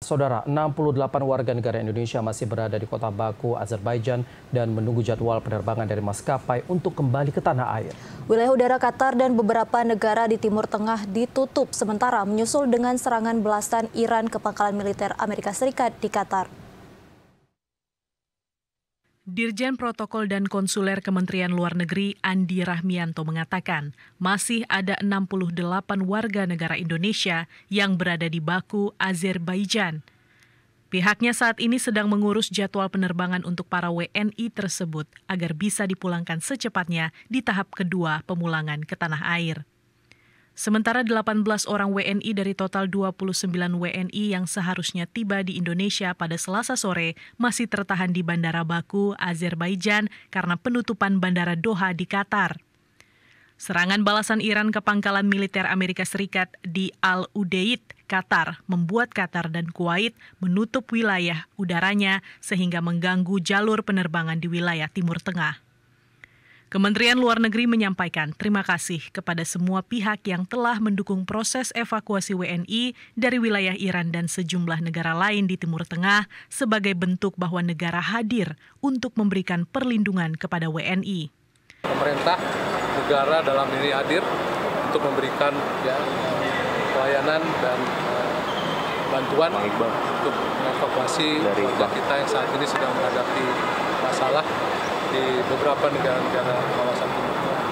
Saudara, 68 warga negara Indonesia masih berada di kota Baku, Azerbaijan dan menunggu jadwal penerbangan dari maskapai untuk kembali ke tanah air. Wilayah udara Qatar dan beberapa negara di Timur Tengah ditutup sementara menyusul dengan serangan belasan Iran ke pangkalan militer Amerika Serikat di Qatar. Dirjen Protokol dan Konsuler Kementerian Luar Negeri Andi Rahmianto mengatakan masih ada 68 warga negara Indonesia yang berada di Baku, Azerbaijan. Pihaknya saat ini sedang mengurus jadwal penerbangan untuk para WNI tersebut agar bisa dipulangkan secepatnya di tahap kedua pemulangan ke tanah air. Sementara 18 orang WNI dari total 29 WNI yang seharusnya tiba di Indonesia pada Selasa sore masih tertahan di Bandara Baku, Azerbaijan karena penutupan Bandara Doha di Qatar. Serangan balasan Iran ke pangkalan militer Amerika Serikat di Al-Udeid, Qatar, membuat Qatar dan Kuwait menutup wilayah udaranya sehingga mengganggu jalur penerbangan di wilayah Timur Tengah. Kementerian Luar Negeri menyampaikan terima kasih kepada semua pihak yang telah mendukung proses evakuasi WNI dari wilayah Iran dan sejumlah negara lain di Timur Tengah sebagai bentuk bahwa negara hadir untuk memberikan perlindungan kepada WNI. Pemerintah negara dalam ini hadir untuk memberikan pelayanan dan bantuan untuk evakuasi warga kita yang saat ini sedang menghadapi masalah di beberapa negara-negara kawasan Timur Tengah.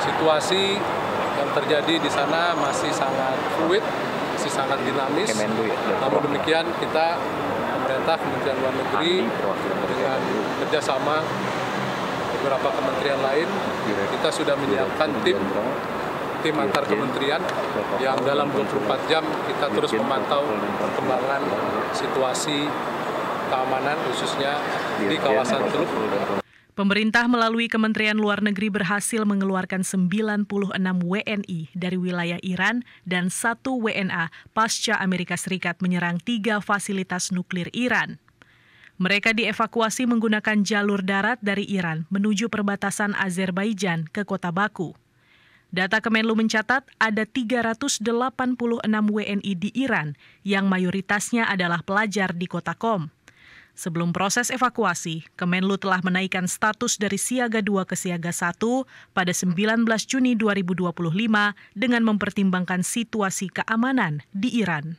Situasi yang terjadi di sana masih sangat fluid, masih sangat dinamis. Namun demikian kita, pemerintah, Kementerian Luar Negeri dengan kerjasama beberapa kementerian lain, kita sudah menyiapkan tim antar kementerian yang dalam 24 jam kita terus memantau perkembangan situasi keamanan khususnya di kawasan Teluk. Pemerintah melalui Kementerian Luar Negeri berhasil mengeluarkan 96 WNI dari wilayah Iran dan 1 WNA pasca Amerika Serikat menyerang 3 fasilitas nuklir Iran. Mereka dievakuasi menggunakan jalur darat dari Iran menuju perbatasan Azerbaijan ke kota Baku. Data Kemenlu mencatat ada 386 WNI di Iran yang mayoritasnya adalah pelajar di kota Qom. Sebelum proses evakuasi, Kemenlu telah menaikkan status dari Siaga 2 ke Siaga 1 pada 19 Juni 2025 dengan mempertimbangkan situasi keamanan di Iran.